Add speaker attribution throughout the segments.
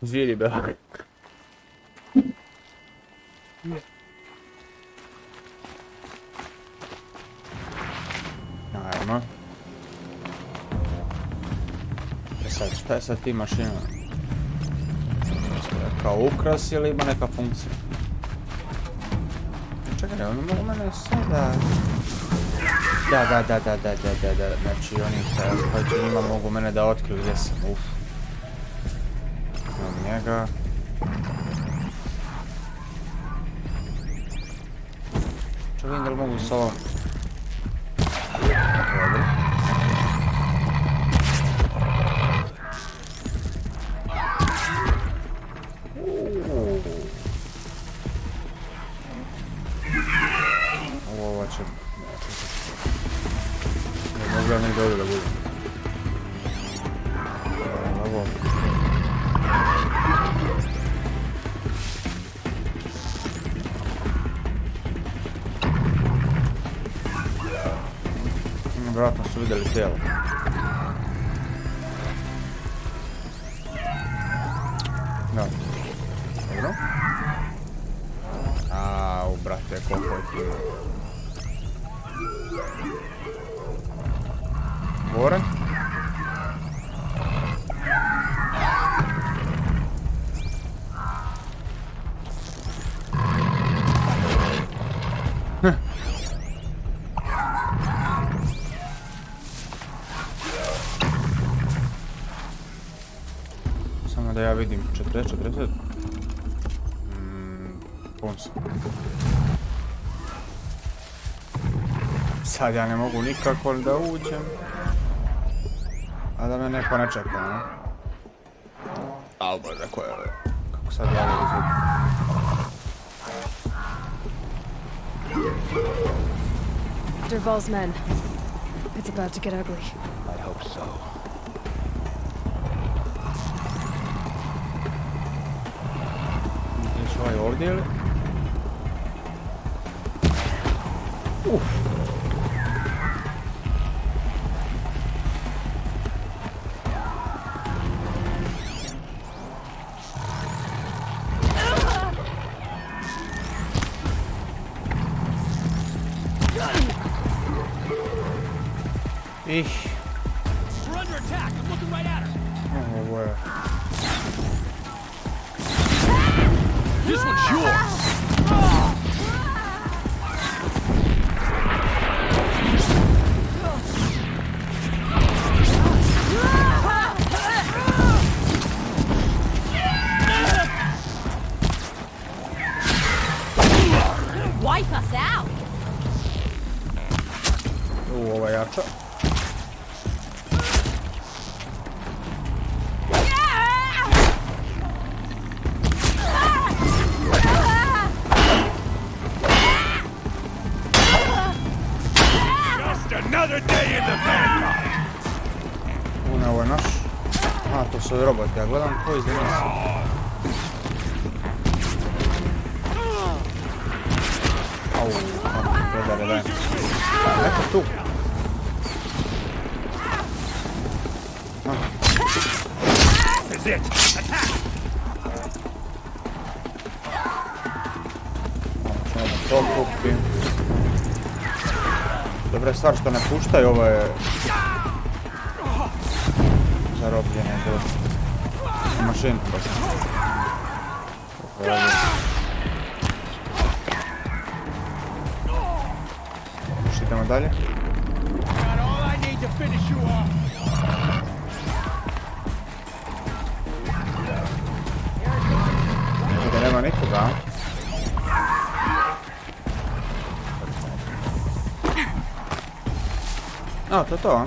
Speaker 1: Zviri be. Naravno. Sad, šta je sa tim mašinama? Kao ukras ili ima neka funkcija? Čekaj, oni mogu mene sada... Da. Znači oni koji njima mogu mene da otkriju gdje sam. Uf. Imam njega. Ču vidim da li mogu s ovom. Dobro. Ovo će... Ne mogu ja negdje ovdje da budem. Ovo. Vjerojatno su vidjeli tijelo. Da. Dobro. Au, brate, koliko je tu. Gore. Samo da ja vidim 40. Pun sam. Sad ja ne mogu nikako da uđem. A da me neko ne čeka, ne? Al bože, ko je ovo? Kako sad ja ne izvijem?
Speaker 2: Derval's men. It's about to get ugly.
Speaker 3: I hope so.
Speaker 1: Ideš ovaj ovdje ili? Uff.
Speaker 3: We're under attack. I'm looking right at her.
Speaker 1: Ovo je...
Speaker 3: This one's yours.
Speaker 2: Wipe us out!
Speaker 1: Ovo je jača.
Speaker 3: Another day in the vanguard.
Speaker 1: Ovo je naš. Aha, to su roboti, ja gledam ko iz nas. Au, kako daj. Neko tu.
Speaker 3: This is it. Attack.
Speaker 1: Ćemo da to kupim. Dobra je stvar što ne puštaju ove zarobljene do mašinu. Idemo dalje.
Speaker 3: Got all I need to finish you off.
Speaker 1: Ovdje nema nikoga. A, to je to.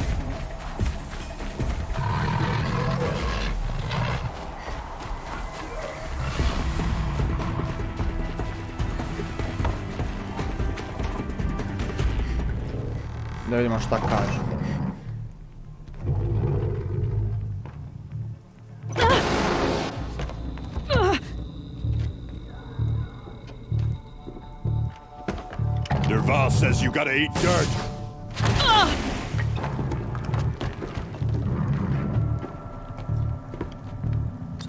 Speaker 1: Da vidimo šta kaže.
Speaker 3: Derval says you gotta eat dirt.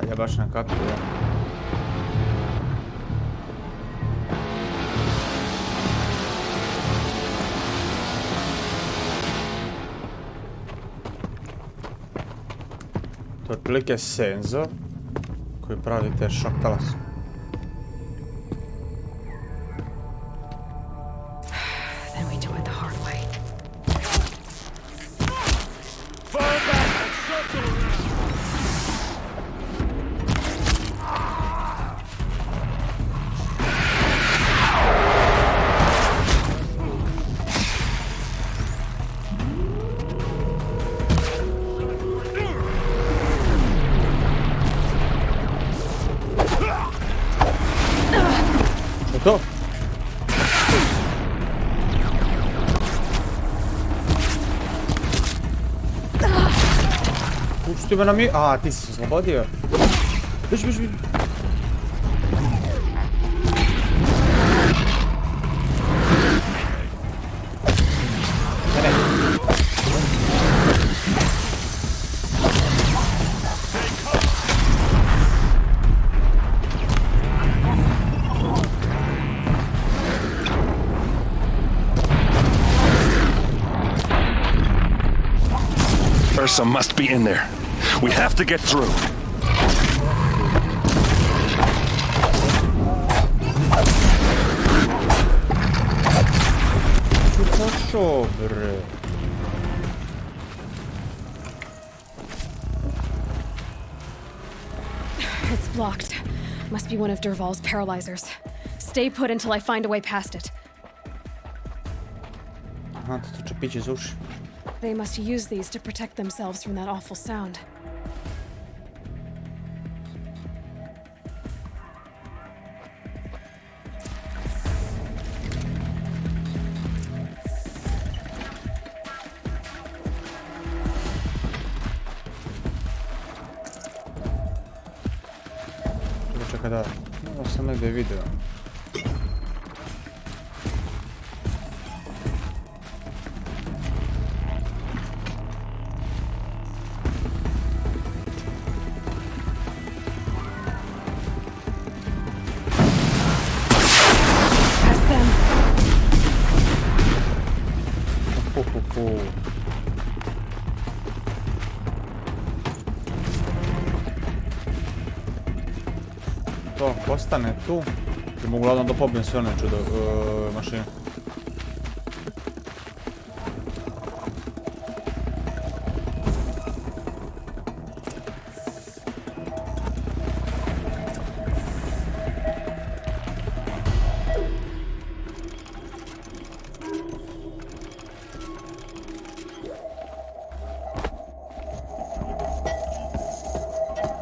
Speaker 1: Je baš na katu, ja. To je otprilike senzor koji pravi te šok talase.
Speaker 2: Then we do it the hard way.
Speaker 3: Fall back and circle around.
Speaker 1: To? Pusti me na mi... A, ti si se oslobodio. Biš.
Speaker 4: ERSU must be in there. We have to get through.
Speaker 1: Zašto, bre?
Speaker 2: It's blocked. Must be one of Dervahl's paralyzers. Stay put until I find a way past it.
Speaker 1: Aha, to czepicie z uszy.
Speaker 2: They must use these to protect themselves from that awful sound.
Speaker 1: Čekaj da, ovo sam negdje video. To ostane tu i mogu gledam da pobijem sve one čudo mašine.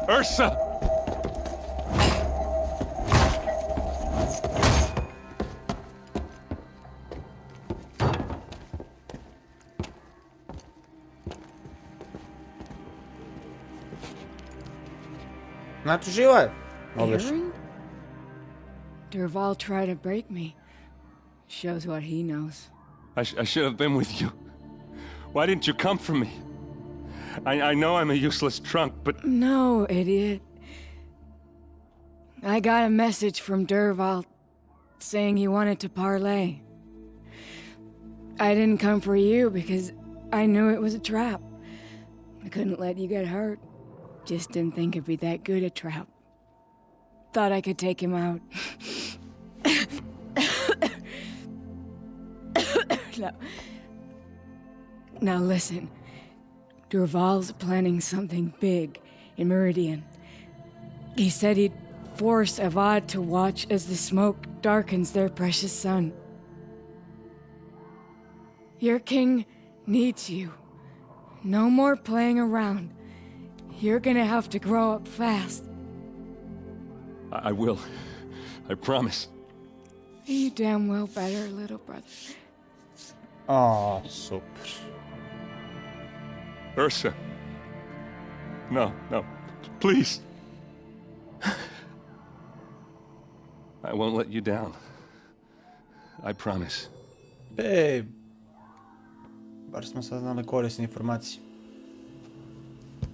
Speaker 4: ERSU!
Speaker 1: Znači živa je. Odlično.
Speaker 5: Aaron? Dervahl tried to break me. Shows what he knows.
Speaker 4: I should have been with you. Why didn't you come for me? I know I'm a useless trunk, but...
Speaker 5: No, idiot. I got a message from Dervahl saying he wanted to parlay. I didn't come for you because I knew it was a trap. I couldn't let you get hurt. Just didn't think it'd be that good a trap. Thought I could take him out. Now listen. Dervahl's planning something big in Meridian. He said he'd force Avad to watch as the smoke darkens their precious sun. Your king needs you. No more playing around. You're gonna have to grow up fast.
Speaker 4: I will. I promise.
Speaker 5: You damn well better, little brother.
Speaker 1: A, super.
Speaker 4: ERSU. No, please. I won't let you down. I promise.
Speaker 1: Babe. Bar smo saznali korisne informacije.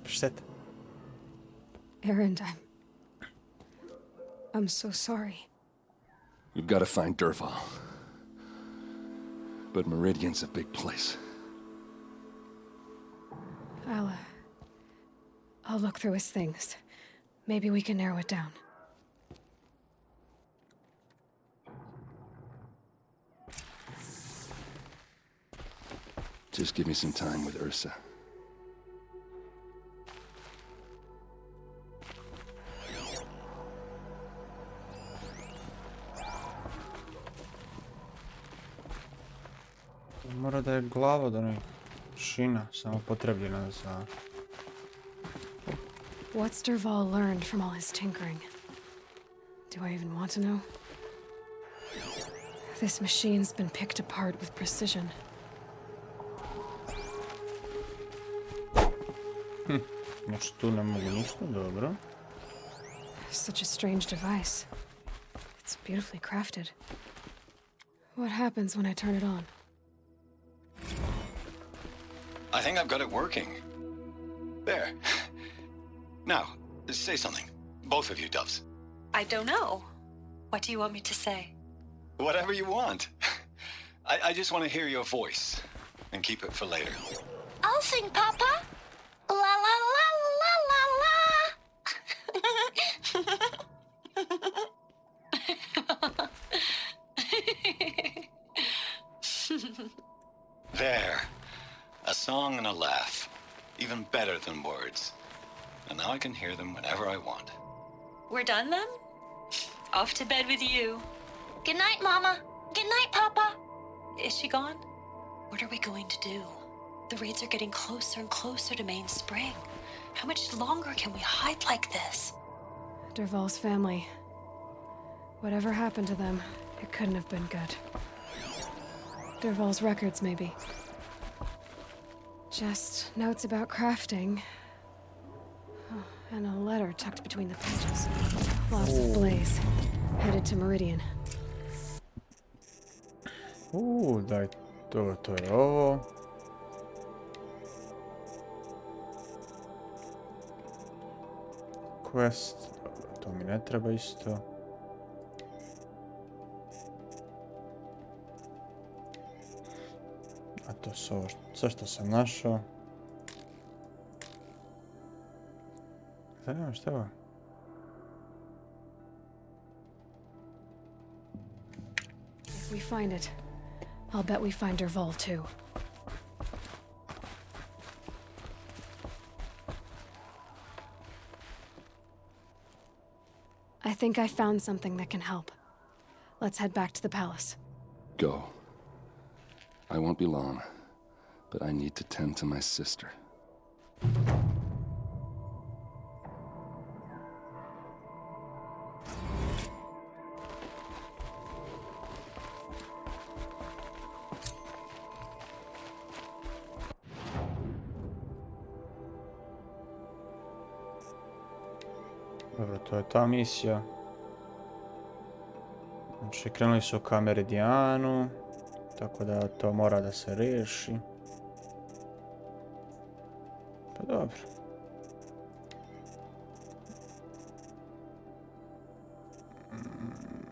Speaker 1: Šteta.
Speaker 2: Erend, I'm so sorry.
Speaker 4: We've got to find Derval. But Meridian's a big place.
Speaker 2: I'll look through his things. Maybe we can narrow it down.
Speaker 4: Just give me some time with Ursa.
Speaker 1: Mora da je glava da ne šina, samo potrebljena za...
Speaker 2: What's Derval learned from all his tinkering? Do I even want to know? This machine's been picked apart with precision.
Speaker 1: Znači tu ne mogu ništa, dobro.
Speaker 2: Such a strange device. It's beautifully crafted. What happens when I turn it on?
Speaker 6: I think I've got it working. There. Now, say something. Both of you, doves.
Speaker 7: I don't know. What do you want me to say?
Speaker 6: Whatever you want. I just want to hear your voice. And keep it for later.
Speaker 7: I'll sing, Papa. La la la la la la.
Speaker 6: There. A song and a laugh. Even better than words. And now I can hear them whenever I want.
Speaker 7: We're done then? Off to bed with you. Good night, Mama. Good night, Papa. Is she gone? What are we going to do? The raids are getting closer and closer to Main Spring. How much longer can we hide like this?
Speaker 2: Derval's family. Whatever happened to them, it couldn't have been good. Derval's records, maybe. Just notes about crafting. Oh, and a letter tucked between the pages. Lots of blaze. Headed to Meridian.
Speaker 1: Daj to je ovo. Quest, to mi ne treba isto. A to su ovo sve što sam našao. Zanima šta je ovo?
Speaker 2: If we find it, I'll bet we find Derval too. I think I found something that can help. Let's head back to the palace.
Speaker 4: Go. I won't be long, but I need to tend to my sister.
Speaker 1: Dobro, to je ta misija. Znači, krenuli su ka Meridijanu, tako da to mora da se riješi. Pa dobro.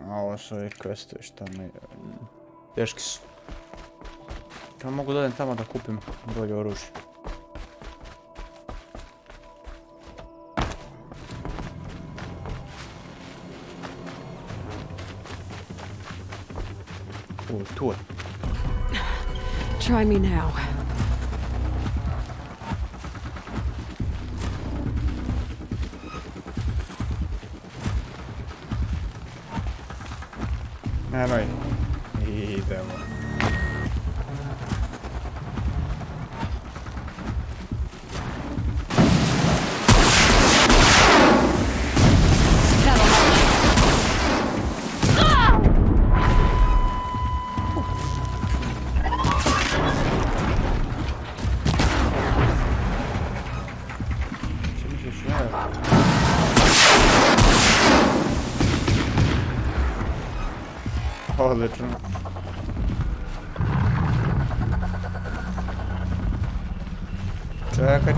Speaker 1: A ovo su ovi questovi šta mi... teški su. Ja mogu da odem tamo da kupim bolje oružje. Tu je.
Speaker 2: Try me now.
Speaker 1: Nemoj. Idemo. Odlično. Čekaj.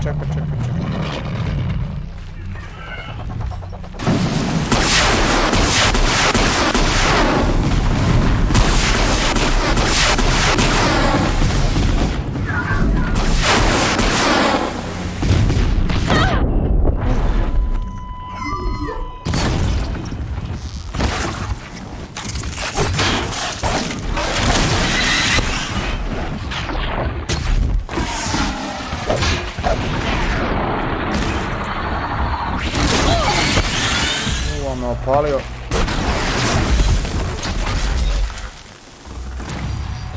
Speaker 1: opalio.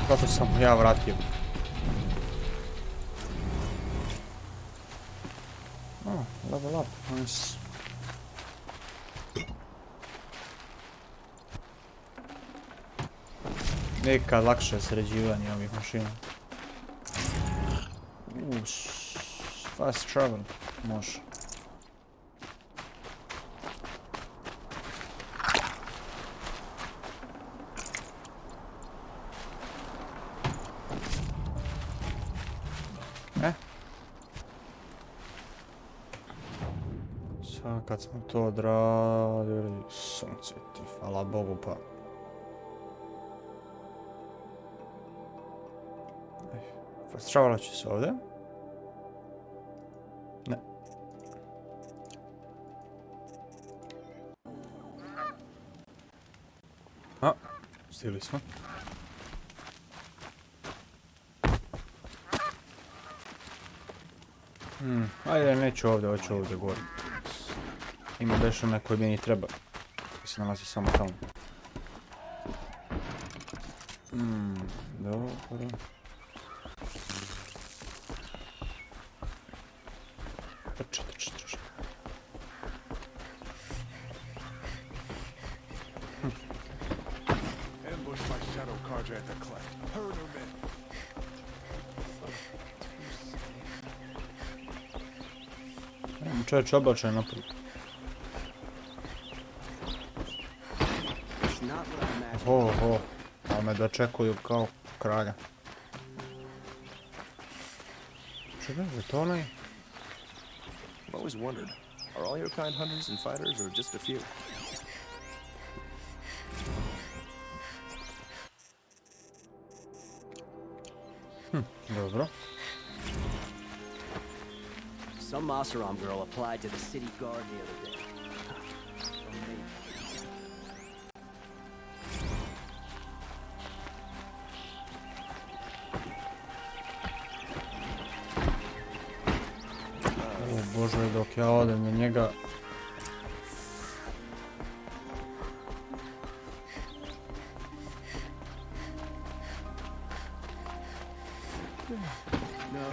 Speaker 1: Zato sam ja vratio. Level up, nice. Nekad lakše sređivanje ovih mašina. Fast travel, može. Sad kad smo to odradili, sunce ti, hvala Bogu pa. Fast travelat ću se ovdje. Ne. A, stigli smo. Ajde, neću ovdje, hoću ovdje gore. Ima nešto na koji meni treba. Koji se nalazi samo tamo. Dobro. Trče.
Speaker 3: Ambush by shadow carja at the cleft. Her and her men.
Speaker 1: Čovječ oblačaj naprijed. Oho, ali me dočekuju kao kralja. Čekaj, je to onaj?
Speaker 8: I've always wondered, are all your kind hunters and fighters or just a few?
Speaker 1: Dobro.
Speaker 9: Some Masaram girl applied to the city guard the other day.
Speaker 1: O Bože, dok ja odem na njega.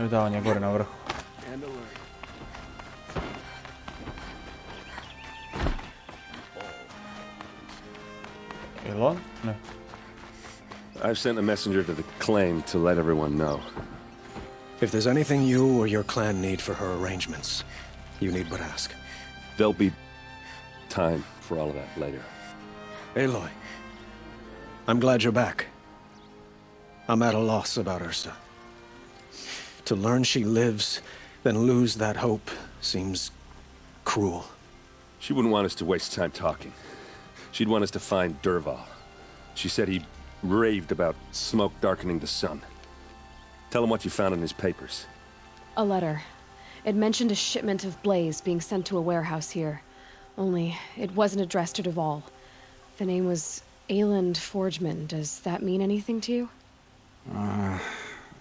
Speaker 1: Da, on je gore na vrhu. Elon? No.
Speaker 10: I've sent a messenger to the claim to let everyone know.
Speaker 8: If there's anything you or your clan need for her arrangements, you need but ask.
Speaker 10: There'll be time for all of that later.
Speaker 8: Aloy, I'm glad you're back. I'm at a loss about Ursa. To learn she lives, then lose that hope seems cruel.
Speaker 10: She wouldn't want us to waste time talking. She'd want us to find Dervahl. She said he raved about smoke darkening the sun. Tell him what you found in his papers.
Speaker 2: A letter. It mentioned a shipment of blaze being sent to a warehouse here. Only, it wasn't addressed to Dervahl. The name was Ayland Forgeman. Does that mean anything to you?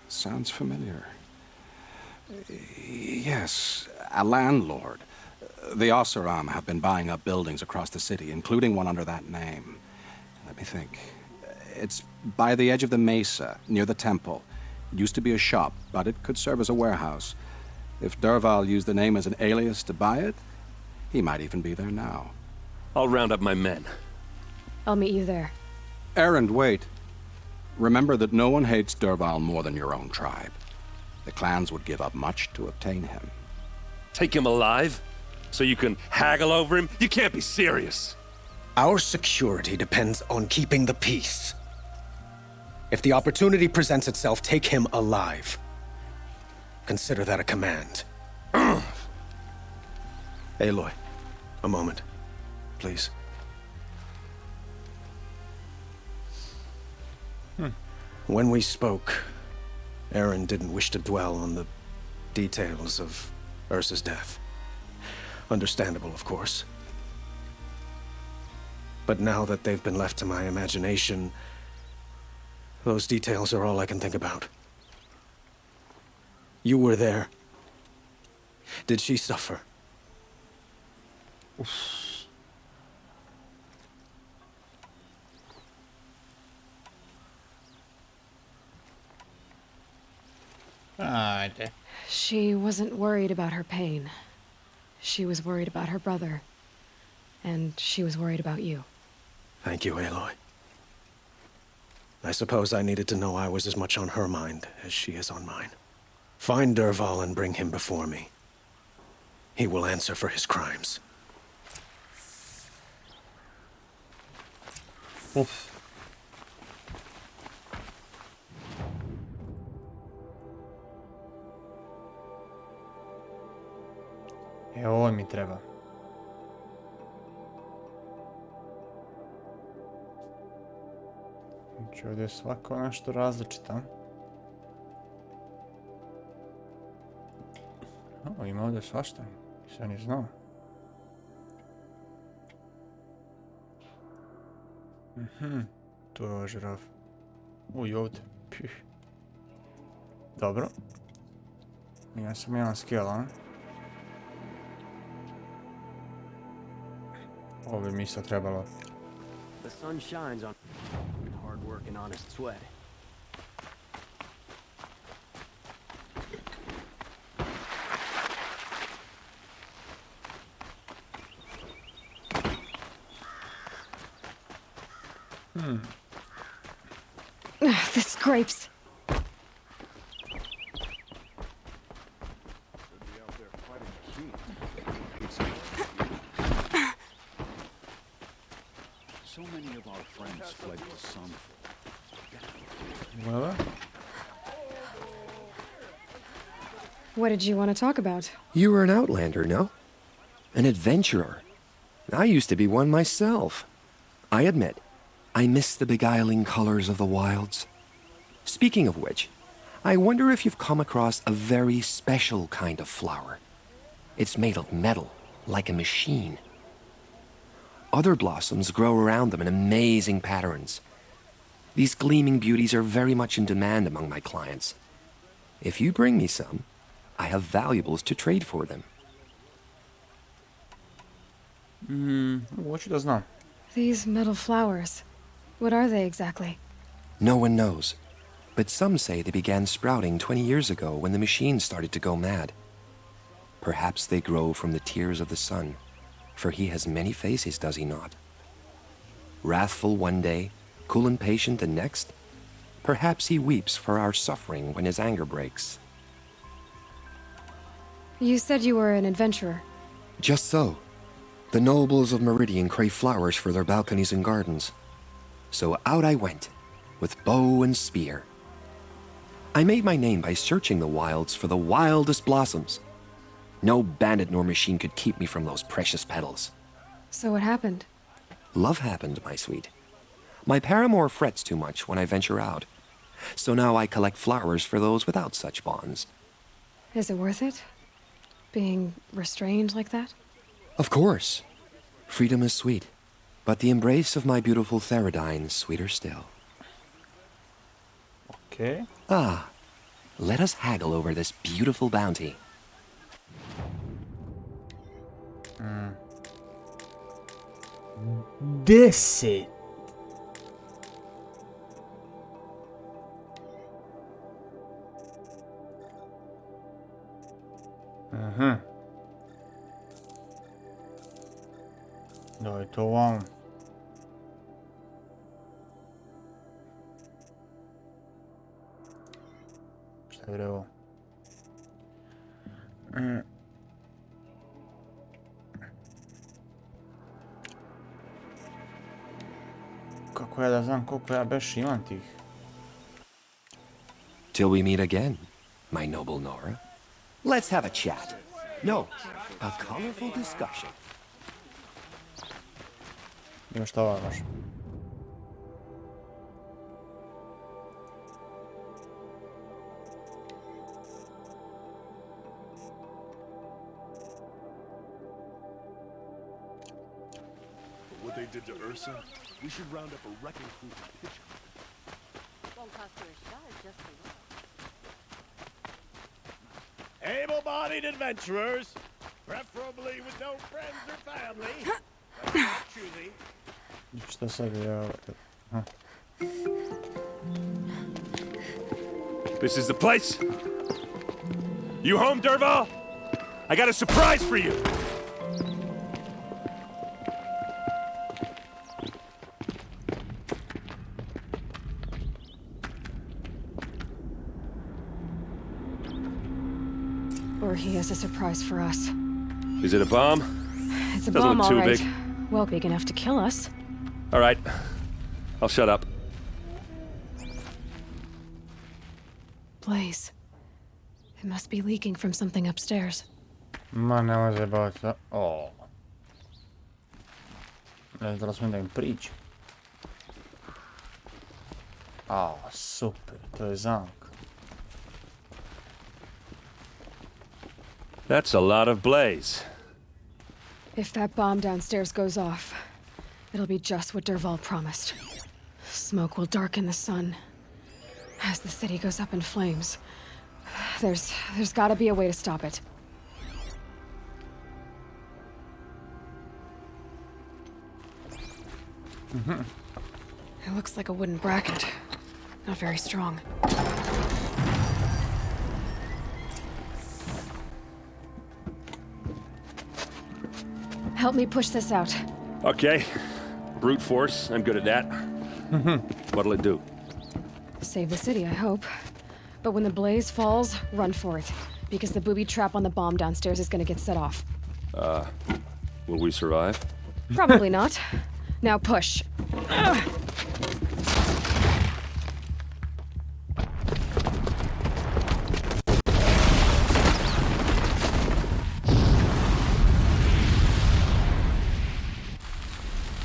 Speaker 11: Sounds familiar. Yes, a landlord. The Oseram have been buying up buildings across the city, including one under that name. Let me think. It's by the edge of the mesa, near the temple. It used to be a shop, but it could serve as a warehouse. If Dervahl used the name as an alias to buy it, he might even be there now.
Speaker 10: I'll round up my men.
Speaker 2: I'll meet you there.
Speaker 11: Erend, wait. Remember that no one hates Dervahl more than your own tribe. The clans would give up much to obtain him.
Speaker 10: Take him alive? So you can haggle over him? You can't be serious.
Speaker 8: Our security depends on keeping the peace. If the opportunity presents itself, take him alive. Consider that a command. Aloy, a moment, please. When we spoke, Aaron didn't wish to dwell on the details of Ursa's death. Understandable, of course. But now that they've been left to my imagination, those details are all I can think about. You were there. Did she suffer?
Speaker 1: Ajde.
Speaker 2: She wasn't worried about her pain. She was worried about her brother. And she was worried about you.
Speaker 8: Thank you, Aloy. I suppose I needed to know I was as much on her mind as she is on mine. Find Dervahl and bring him before me. He will answer for his crimes.
Speaker 1: Uf. Ovo mi treba. Znači ovdje je svako nešto različito. O, ima ovdje svašta. Nisam ni znao. Tu je ova žirafa. Uj, ovdje. Pih. Dobro. Ja sam jedan skill, a? Ovo bi mi isto trebalo.
Speaker 9: The sun shines on hard work and honest sweat.
Speaker 2: This grapes.
Speaker 3: So many of our friends fled the sun.
Speaker 1: Well,
Speaker 2: What did you want to talk about?
Speaker 12: You were an outlander, no? An adventurer. I used to be one myself. I admit, I miss the beguiling colors of the wilds. Speaking of which, I wonder if you've come across a very special kind of flower. It's made of metal, like a machine. Other blossoms grow around them in amazing patterns. These gleaming beauties are very much in demand among my clients. If you bring me some, I have valuables to trade for them.
Speaker 1: what does know?
Speaker 2: These metal flowers. What are they exactly?
Speaker 12: No one knows, but some say they began sprouting 20 years ago when the machine started to go mad. Perhaps they grow from the tears of the sun, for he has many faces, does he not? Wrathful one day, cool and patient the next. Perhaps he weeps for our suffering when his anger breaks.
Speaker 2: You said you were an adventurer.
Speaker 12: Just so. The nobles of Meridian crave flowers for their balconies and gardens. So out I went, with bow and spear. I made my name by searching the wilds for the wildest blossoms. No bandit nor machine could keep me from those precious petals.
Speaker 2: So what happened?
Speaker 12: Love happened, my sweet. My paramour frets too much when I venture out. So now I collect flowers for those without such bonds.
Speaker 2: Is it worth it? Being restrained like that?
Speaker 12: Of course. Freedom is sweet. But the embrace of my beautiful Theradine sweeter still.
Speaker 1: Okay.
Speaker 12: Ah, let us haggle over this beautiful bounty.
Speaker 1: 10. Aha. Daj to vam. Šta je ovo? Kako ja da znam koliko ja beš imam tih?
Speaker 12: Till we meet again, my noble Nora. Let's have a chat. No, a colorful discussion.
Speaker 1: Ima šta ova može?
Speaker 3: What they did to Ursa, we should round up a wrecking crew to pitch on.
Speaker 13: Won't cost her a shot, just for luck.
Speaker 3: Able-bodied adventurers, preferably with no friends or family. But not choosy.
Speaker 1: Šta sad ja...
Speaker 10: This is the place?
Speaker 4: You home, Dervahl? I got a surprise for you!
Speaker 2: Or he has a surprise for us.
Speaker 4: Is it a bomb?
Speaker 2: It's a
Speaker 4: Doesn't
Speaker 2: bomb,
Speaker 4: look
Speaker 2: all
Speaker 4: too
Speaker 2: right.
Speaker 4: big.
Speaker 2: Well, big enough to kill us.
Speaker 4: All right. I'll shut up.
Speaker 2: Blaze. It must be leaking from something upstairs.
Speaker 1: Ma nemoj zajebavati, da? O. Ne znam da li smijem da im pričam. A, super, to je zamk.
Speaker 4: That's a lot of blaze.
Speaker 2: If that bomb downstairs goes off, it'll be just what Dervahl promised. Smoke will darken the sun. As the city goes up in flames, there's gotta be a way to stop it. It looks like a wooden bracket. Not very strong. Help me push this out.
Speaker 4: Okay. Brute force, I'm good at that. What'll it do?
Speaker 2: Save the city, I hope. But when the blaze falls, run for it. Because the booby trap on the bomb downstairs is gonna get set off.
Speaker 4: Will we survive?
Speaker 2: Probably not. Now push.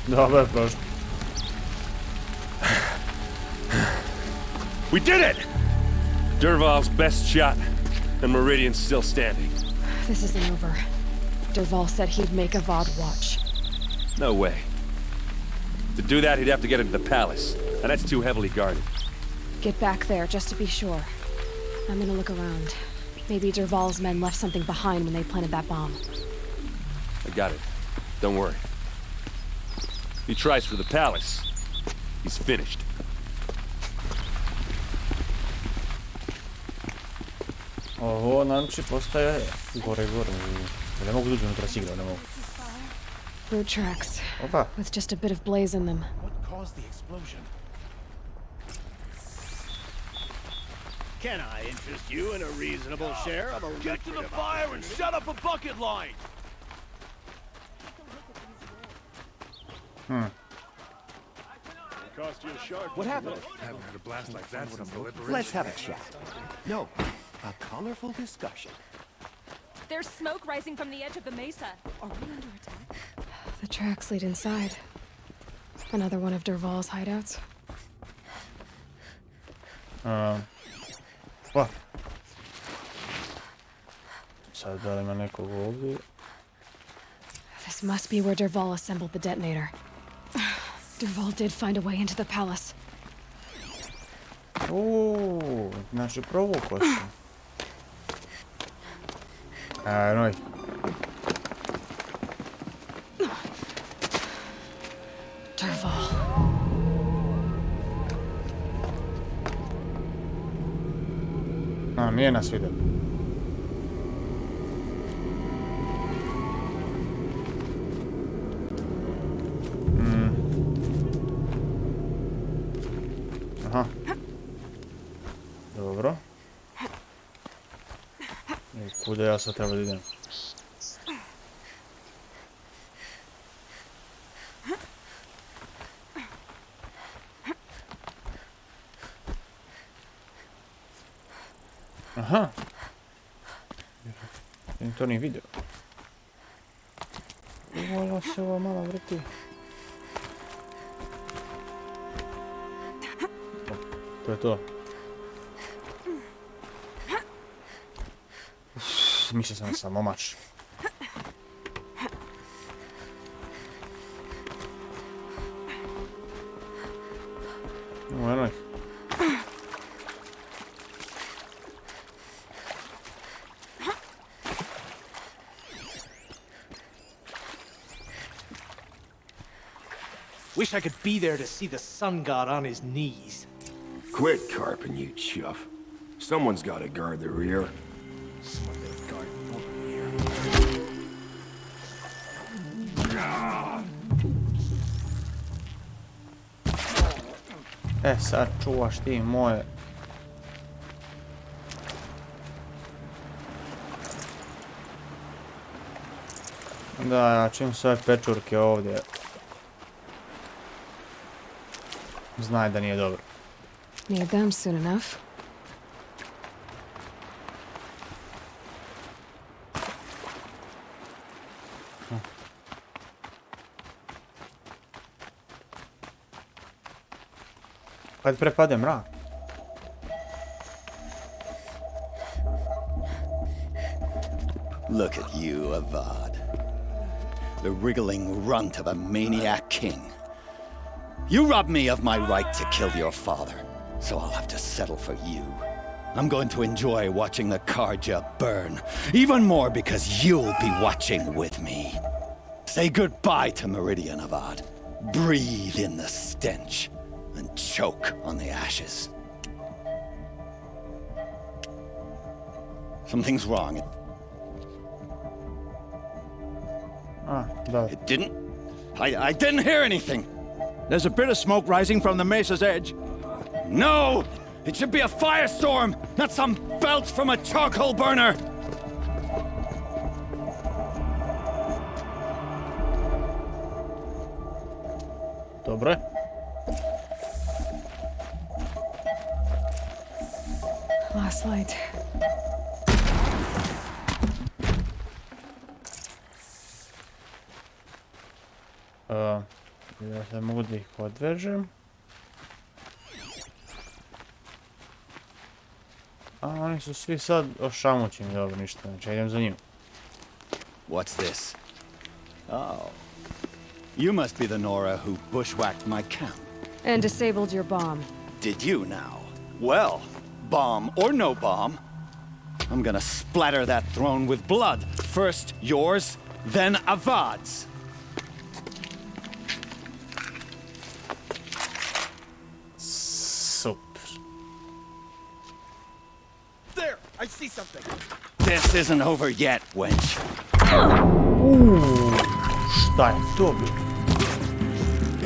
Speaker 1: Dobra, proszę.
Speaker 4: We did it! Dervahl's best shot, and Meridian's still standing.
Speaker 2: This isn't over. Dervahl said he'd make a VOD watch.
Speaker 4: No way. To do that, he'd have to get into the palace, and that's too heavily guarded.
Speaker 2: Get back there, just to be sure. I'm gonna look around. Maybe Dervahl's men left something behind when they planted that bomb.
Speaker 4: I got it. Don't worry. He tries for the palace. He's finished.
Speaker 1: Ovo znači postaje gore. Ne mogu doći unutra sigurno, ne mogu.
Speaker 2: Road tracks.
Speaker 1: Opa.
Speaker 2: With just a bit of blaze in them.
Speaker 3: What caused the explosion? Can I interest you in a reasonable share of a
Speaker 14: Get to the fire and set up a bucket line!
Speaker 3: What happened?
Speaker 14: Haven't had a blast like that since the liberation.
Speaker 9: Let's have a chat. No, a colorful discussion.
Speaker 15: There's smoke rising from the edge of the mesa. Are we under attack?
Speaker 2: The tracks lead inside. Another one of Dervahl's hideouts.
Speaker 1: Pa. Sad da li ima nekog ovdje?
Speaker 2: This must be where Dervahl assembled the detonator. Dervahl did find a way into the palace.
Speaker 1: Uuu, znači provukao sam. Aloy.
Speaker 2: Dervahl.
Speaker 1: A, nije nas vidio. Aha. Dobro. I kuda ja sad treba da idem? Aha. Ja to nije vidio. Ovo se ova mala vrti. To je to. Mislio sam samo mač. Eno ih.
Speaker 16: Wish I could be there to see the sun god on his knees.
Speaker 17: Quit carping, you chuff. Someone's got to guard the rear.
Speaker 16: So much
Speaker 1: Sad čuvaš ti moje. Da, ja čim su ove pečurke ovdje. Znaj da nije dobro.
Speaker 2: Need them soon enough.
Speaker 1: Kad prepade mrak.
Speaker 17: Look at you, Avad. The wriggling runt of a maniac king. You robbed me of my right to kill your father, so I'll have to settle for you. I'm going to enjoy watching the Karja burn, even more because you'll be watching with me. Say goodbye to Meridian, Avad. Breathe in the stench, and choke on the ashes. Something's wrong. It didn't? I didn't hear anything.
Speaker 18: There's a bit of smoke rising from the mesa's edge.
Speaker 17: No! It should be a firestorm, not some belch from a charcoal burner!
Speaker 1: Dobro.
Speaker 2: Last light.
Speaker 1: Ja se mogu da ih odvežem. A oni su svi sad ošamućeni, dobro, ništa, znači idem za njim.
Speaker 17: What's this? Oh. You must be the Nora who bushwhacked my camp.
Speaker 2: And disabled your bomb.
Speaker 17: Did you now? Well, bomb or no bomb, I'm gonna splatter that throne with blood. First yours, then Avad's.
Speaker 14: There! I see something!
Speaker 17: This isn't over yet, wench.
Speaker 1: Šta je to bilo?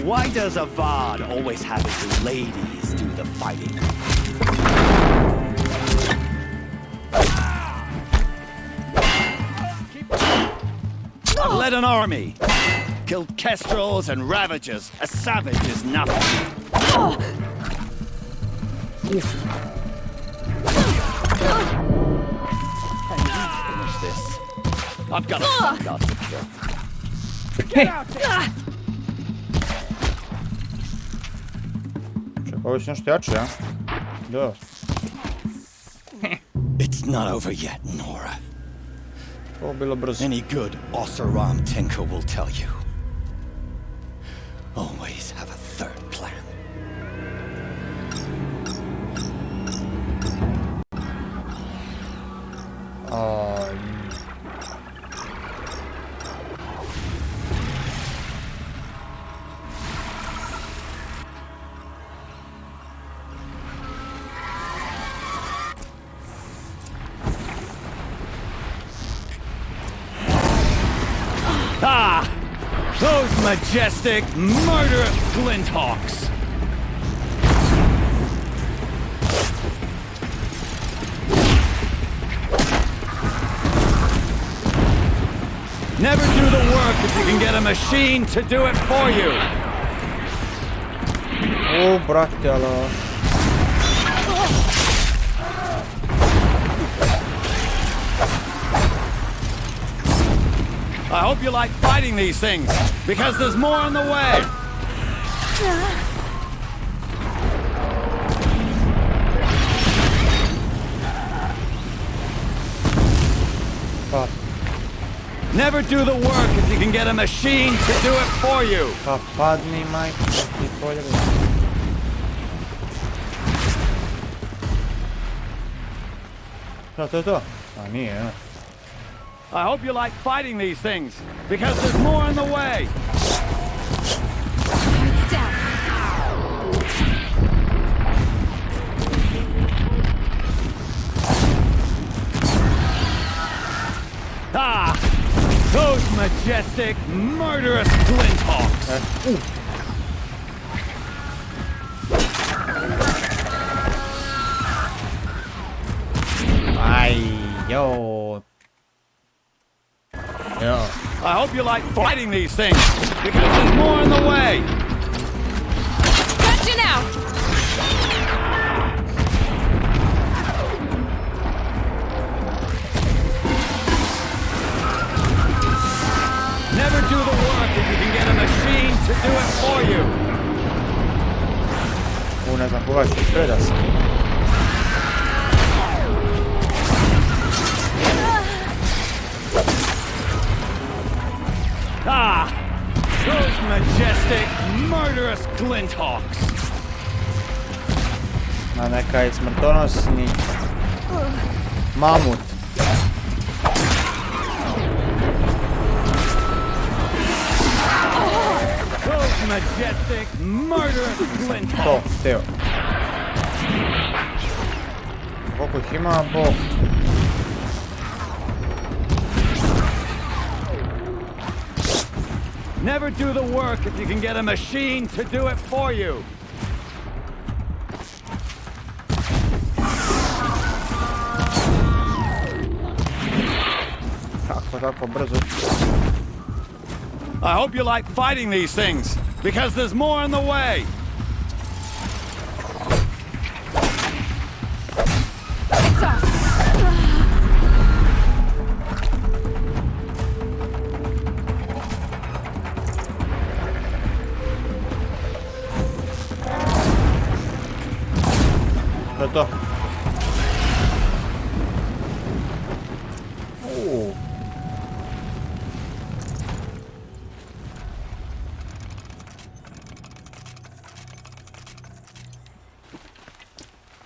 Speaker 17: Why does Avad always have his ladies do the fighting? I've led an army. Killed kestrels and ravages. A savage is nothing. I need to finish this. I've got a son god to kill.
Speaker 14: Get out there!
Speaker 1: Ovo je nešto jače, ja? Da.
Speaker 17: It's not over yet, Nora.
Speaker 1: Ovo bilo brzo.
Speaker 17: Any good Osaram tinker will tell you. Always have a third plan. Ah! Those majestic, murderous glinthawks! Never do the work if you can get a machine to do it for you!
Speaker 1: O, brate, Aloj.
Speaker 17: I hope you like fighting these things, because there's more on the way! Never do the work if you can get a machine to do it for you!
Speaker 1: Pa padni, majko, ti polje. To je to. A nije, ne.
Speaker 17: I hope you like fighting these things, because there's more on the way! Ah! Those majestic, murderous glinthawks!
Speaker 1: Yo. Yo.
Speaker 18: I hope you like fighting these things, because there's more in the way.
Speaker 2: Gotcha now!
Speaker 18: Never do the work if you can get a machine to do it for you.
Speaker 1: Ne znam koga ću preda sam.
Speaker 18: Ah! Those majestic, murderous glinthawks!
Speaker 1: A nekaj smrtonosni mamut.
Speaker 18: Those majestic, murderous glinthawks!
Speaker 1: To, teo. Koliko ih ima, Bog.
Speaker 18: Never do the work if you can get a machine to do it for you.
Speaker 1: Tako brzo.
Speaker 18: I hope you like fighting these things, because there's more in the way.
Speaker 2: It's off.
Speaker 1: To. O.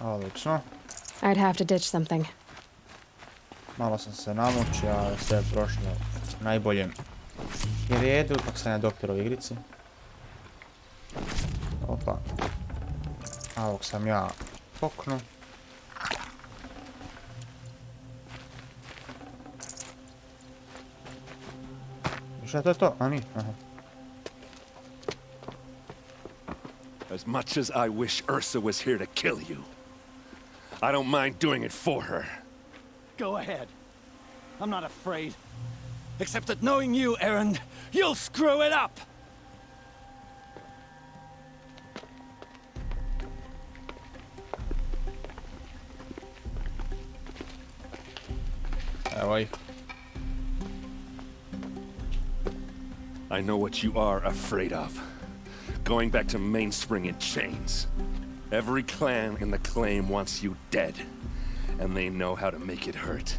Speaker 1: Odlično.
Speaker 2: I'd have to ditch something.
Speaker 1: Malo sam se namučio, ali sve je prošlo najboljem i redu, kako sam ja doktor u igrici. Opa. A ovog sam ja poknu. I šta to je to? A ni? Aha.
Speaker 10: As much as I wish Ursa was here to kill you, I don't mind doing it for her.
Speaker 18: Go ahead. I'm not afraid. Except that knowing you, Erend, you'll screw it up!
Speaker 1: Evo ih.
Speaker 10: I know what you are afraid of. Going back to Mainspring in chains. Every clan in the claim wants you dead. And they know how to make it hurt.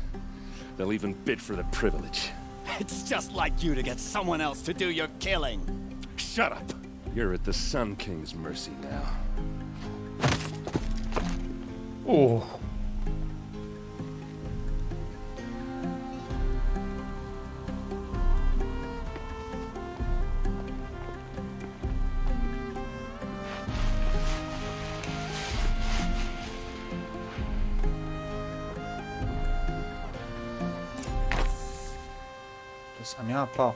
Speaker 10: They'll even bid for the privilege.
Speaker 18: It's just like you to get someone else to do your killing.
Speaker 10: Shut up! You're at the Sun King's mercy now.
Speaker 1: Sam ja pao.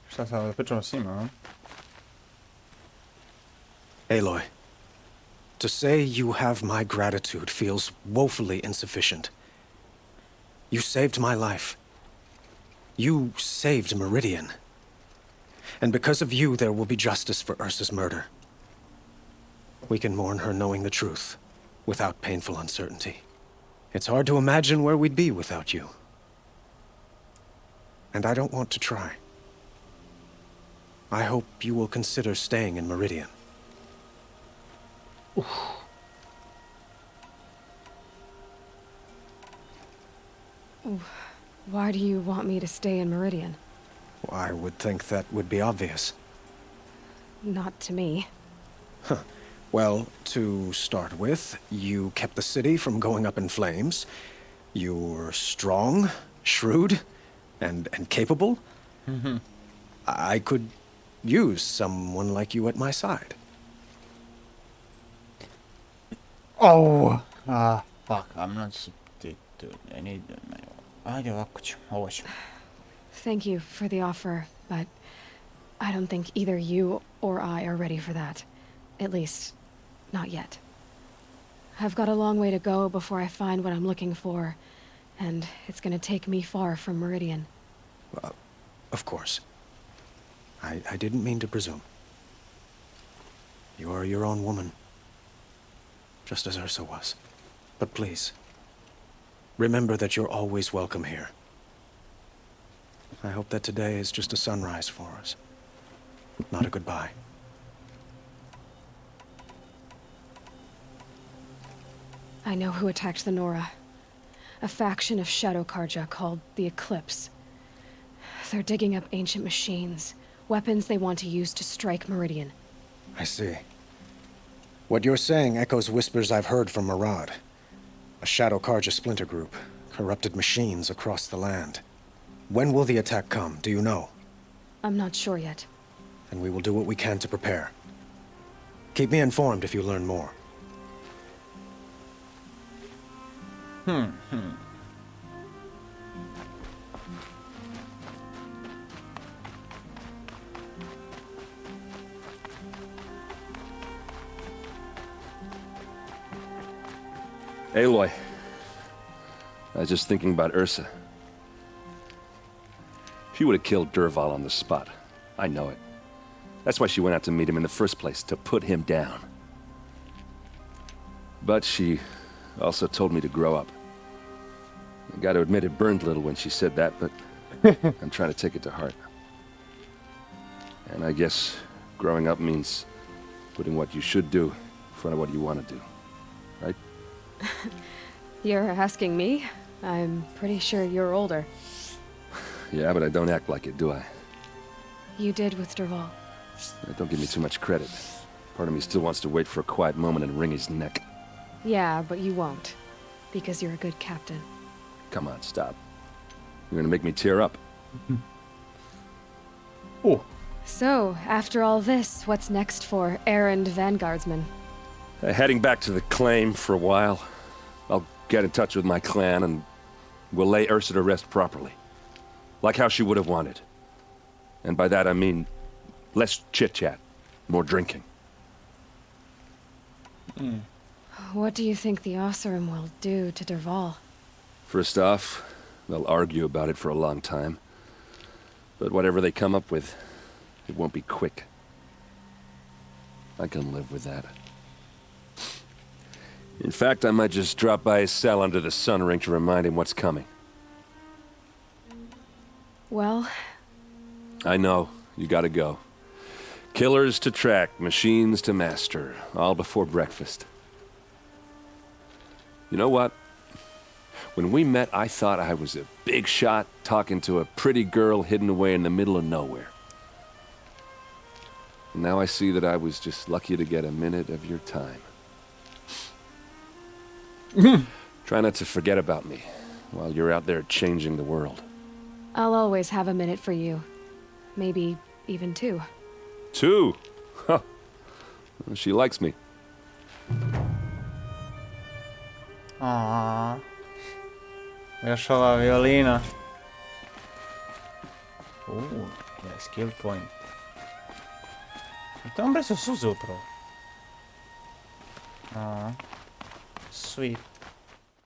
Speaker 1: Šta sad da pričamo s njima, a?
Speaker 8: Aloy, to say you have my gratitude feels woefully insufficient. You saved my life. You saved Meridian. And because of you, there will be justice for Ursa's murder. We can mourn her knowing the truth, without painful uncertainty. It's hard to imagine where we'd be without you. And I don't want to try. I hope you will consider staying in Meridian.
Speaker 2: Why do you want me to stay in Meridian?
Speaker 8: I would think that would be obvious.
Speaker 2: Not to me.
Speaker 8: Huh. Well, to start with, you kept the city from going up in flames. You're strong, shrewd, and capable. I could use someone like you at my side.
Speaker 1: Oh! Fuck, I'm not dude. I need... Ajde ovako ću, ovo ću.
Speaker 2: Thank you for the offer, but I don't think either you or I are ready for that. At least, not yet. I've got a long way to go before I find what I'm looking for, and it's gonna take me far from Meridian.
Speaker 8: Of course. I didn't mean to presume. You are your own woman, just as Ursa was. But please, remember that you're always welcome here. I hope that today is just a sunrise for us, not a goodbye.
Speaker 2: I know who attacked the Nora. A faction of Shadow Karja called the Eclipse. They're digging up ancient machines, weapons they want to use to strike Meridian.
Speaker 8: I see. What you're saying echoes whispers I've heard from Murad. A Shadow Karja splinter group, corrupted machines across the land. When will the attack come, do you know?
Speaker 2: I'm not sure yet.
Speaker 8: And we will do what we can to prepare. Keep me informed if you learn more.
Speaker 10: Aloy, I was just thinking about Ursa. She would have killed Dervahl on the spot. I know it. That's why she went out to meet him in the first place, to put him down. But she also told me to grow up. I gotta admit it burned a little when she said that, but I'm trying to take it to heart. And I guess growing up means putting what you should do in front of what you want to do, right?
Speaker 2: You're asking me? I'm pretty sure you're older.
Speaker 10: Yeah, but I don't act like it, do I?
Speaker 2: You did with Dervahl.
Speaker 10: Don't give me too much credit. Part of me still wants to wait for a quiet moment and wring his neck.
Speaker 2: Yeah, but you won't. Because you're a good captain.
Speaker 10: Come on, stop. You're gonna make me tear up.
Speaker 1: Oh.
Speaker 2: So, after all this, what's next for errand vanguardsman?
Speaker 10: Heading back to the claim for a while. I'll get in touch with my clan and we'll lay Ursa to rest properly. Like how she would have wanted. And by that I mean less chit-chat, more drinking.
Speaker 2: What do you think the Oseram will do to Dervahl?
Speaker 10: First off, they'll argue about it for a long time. But whatever they come up with, it won't be quick. I can live with that. In fact, I might just drop by his cell under the sun ring to remind him what's coming.
Speaker 2: Well...
Speaker 10: I know. You gotta go. Killers to track, machines to master, all before breakfast. You know what? When we met, I thought I was a big shot talking to a pretty girl hidden away in the middle of nowhere. And now I see that I was just lucky to get a minute of your time. Try not to forget about me while you're out there changing the world.
Speaker 2: I'll always have a minute for you. Maybe even two.
Speaker 10: Two? Huh. Well, she likes me.
Speaker 1: Aww. Još ova violina. Skill point. I to on brzo suze upravo. Sweet.